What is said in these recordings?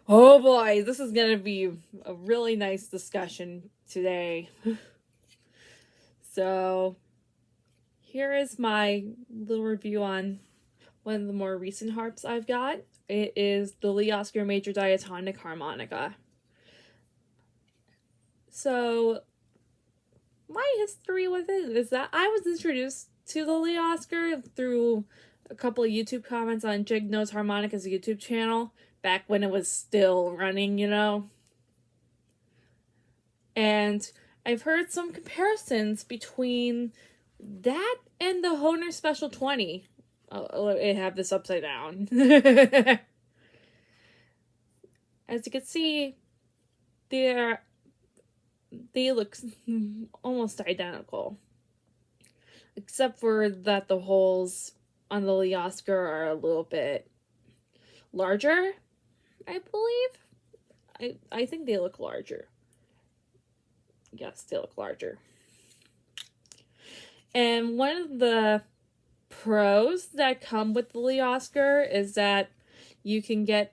Oh boy, this is gonna be a really nice discussion today. So, here is my little review on one of the more recent harps I've got. It is the Oskar Major Diatonic Harmonica. So, my history with it is that I was introduced to the Oskar through a couple of YouTube comments on Jig Knows Harmonica's YouTube channel back when it was still running. And I've heard some comparisons between that and the Honer Special 20. I have this upside down. As you can see, they look almost identical. Except for that the holes on the Oskar are a little bit larger, I believe. I think they look larger. Yes, they look larger. And one of the pros that come with the Oskar is that you can get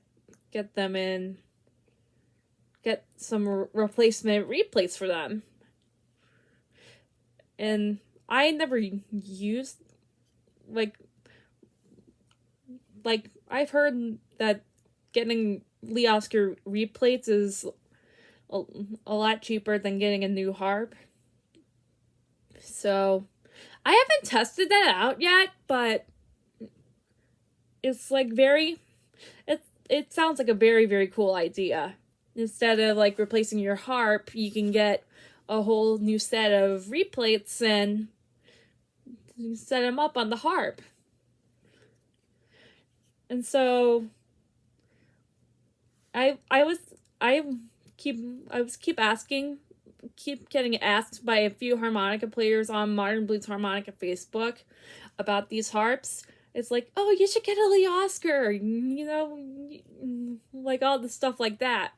them in, get some replacement replates for them. And I never used, like I've heard that getting Oskar replates is a lot cheaper than getting a new harp. So, I haven't tested that out yet, but it's like it sounds like a very, very cool idea. Instead of like replacing your harp, you can get a whole new set of replates and set them up on the harp. And so I was keep getting asked by a few harmonica players on Modern Blues Harmonica Facebook about these harps. It's like, oh, you should get a Oskar, like all the stuff like that.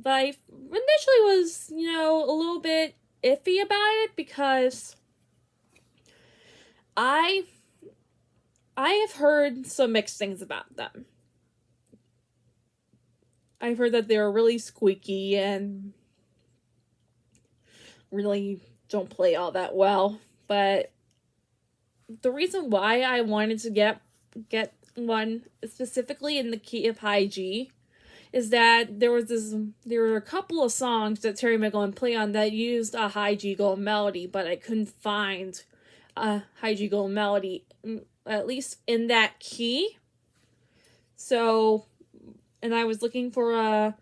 But I initially was, a little bit iffy about it because I have heard some mixed things about them. I've heard that they're really squeaky and really don't play all that well. There the reason why I wanted to get one specifically in the key of high G is that there were a couple of songs that Terry McGowan played on that used a high G gold melody, but I couldn't find a high G gold melody, at least in that key. So, and I was looking for a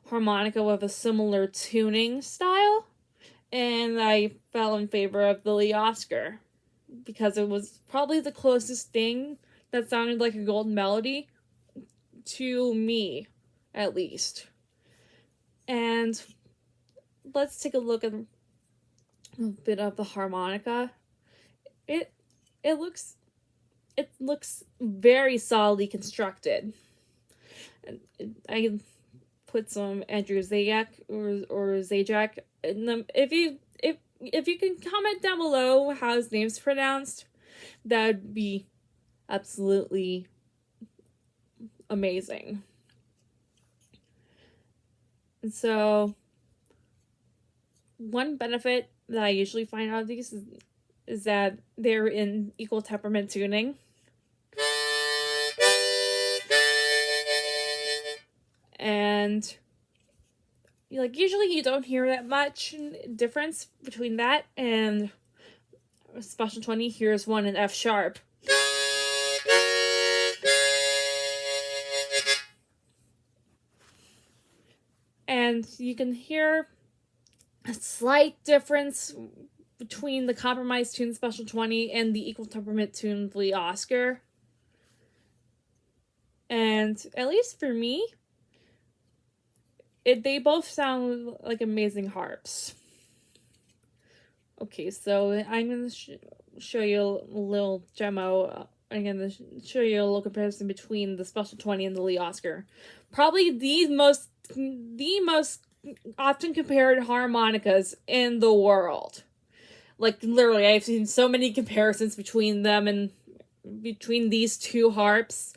harmonica with a similar tuning style, and I fell in favor of the Oskar because it was probably the closest thing that sounded like a gold melody to me, at least. And let's take a look at a bit of the harmonica. It looks very solidly constructed. I put some Andrew Zajac or Zajac in them. If you can comment down below how his name's pronounced, that would be absolutely amazing. And so, one benefit that I usually find out of these is that they're in equal temperament tuning. And usually you don't hear that much difference between that and Special 20. Here's one in F sharp. And you can hear a slight difference between the compromise tune Special 20 and the equal temperament tune Oskar. And at least for me, they both sound like amazing harps. Okay, so I'm going to show you a little demo. I'm going to show you a little comparison between the Special 20 and the Oskar. Probably the most often compared harmonicas in the world. Like, literally, I've seen so many comparisons between them and between these two harps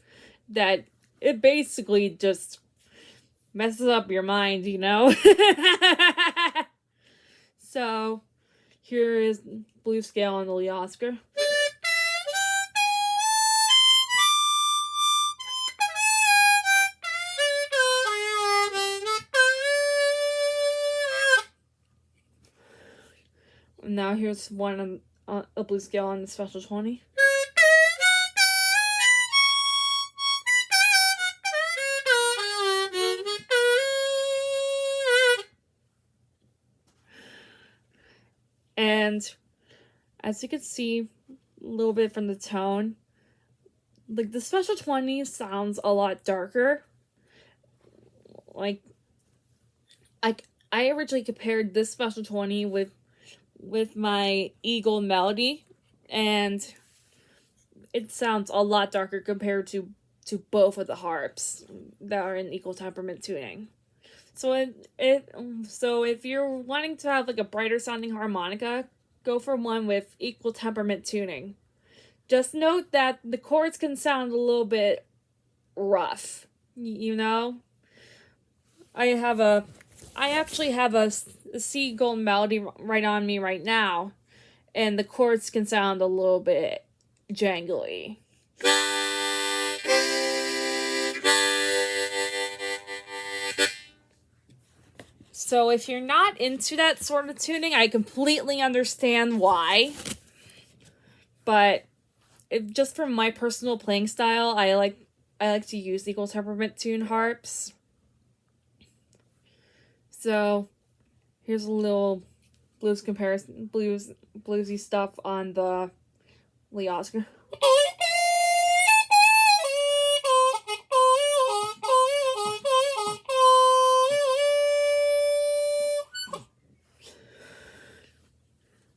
that it basically just messes up your mind, you know? So, here is blues scale on the Oskar. Now here's one on a blues scale on the Special 20. And as you can see a little bit from the tone, like the Special 20 sounds a lot darker. Like I originally compared this Special 20 with my Eagle Melody, and it sounds a lot darker compared to both of the harps that are in equal temperament tuning. So so if you're wanting to have like a brighter sounding harmonica, go for one with equal temperament tuning. Just note that the chords can sound a little bit rough, you know? I actually have a C Golden Melody right on me right now, and the chords can sound a little bit jangly. So if you're not into that sort of tuning, I completely understand why. But just from my personal playing style, I like to use equal temperament tune harps. So here's a little bluesy stuff on the Oskar.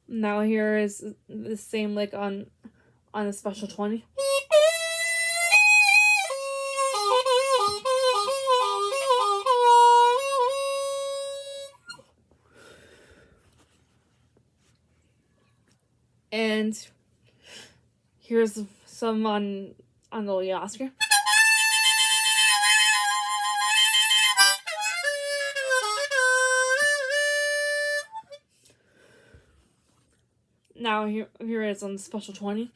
Now here is the same lick on the Special 20. And here's some on the Oskar. Now here it is on the Special 20.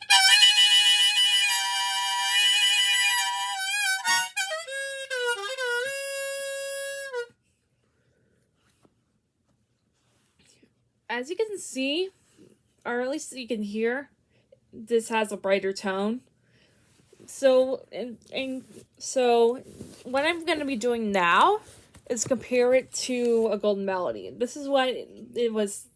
As you can see, or at least you can hear, this has a brighter tone. So so what I'm going to be doing now is compare it to a Golden Melody. This is what it was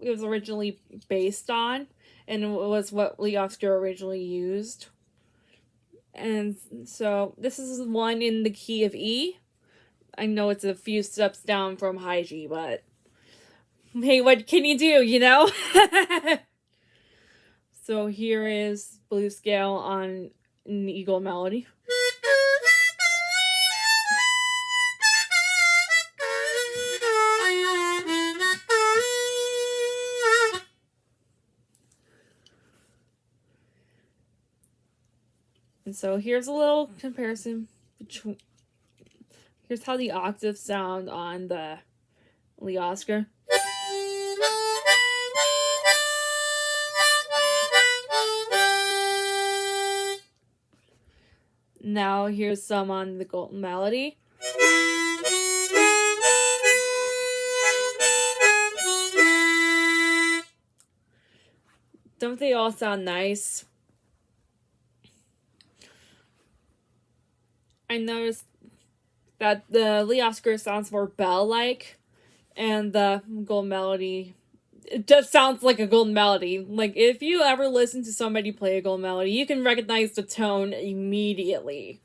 originally based on, and it was what Oskar originally used. And so this is one in the key of E. I know it's a few steps down from high G, but hey, what can you do, you know? So here is blues scale on an Eagle Melody. And so here's a little comparison between. Here's how the octaves sound on the Oskar. Now here's some on the Golden Melody. Don't they all sound nice? I noticed that the Oskar sounds more bell-like, and the Golden Melody, it just sounds like a Golden Melody. Like, if you ever listen to somebody play a Golden Melody, you can recognize the tone immediately.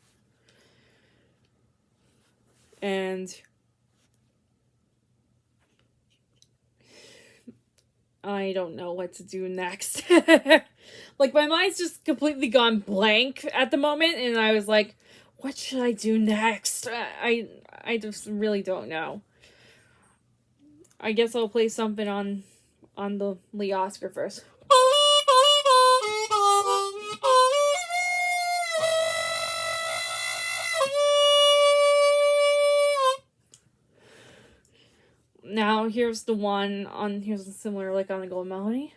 And I don't know what to do next. Like, my mind's just completely gone blank at the moment, and I was like, what should I do next? I just really don't know. I guess I'll play something on the Oskar first. Now here's the one on, here's a similar like on the gold melody.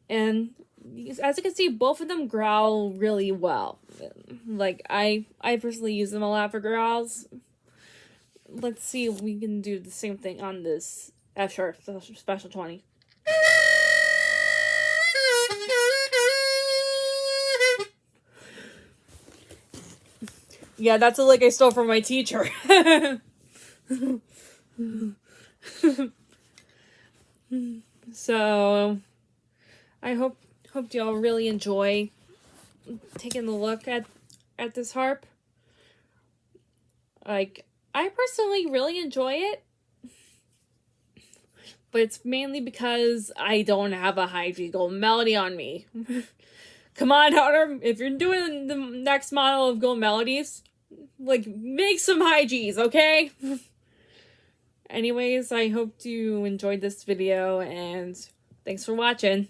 And as you can see, both of them growl really well. Like, I personally use them a lot for growls. Let's see if we can do the same thing on this F sharp special 20. Yeah, that's a lick I stole from my teacher. So, I hope y'all really enjoy taking a look at this harp. Like, I personally really enjoy it, but it's mainly because I don't have a high G gold melody on me. Come on, Hunter, if you're doing the next model of gold melodies, like, make some high Gs, okay? Anyways, I hope you enjoyed this video, and thanks for watching.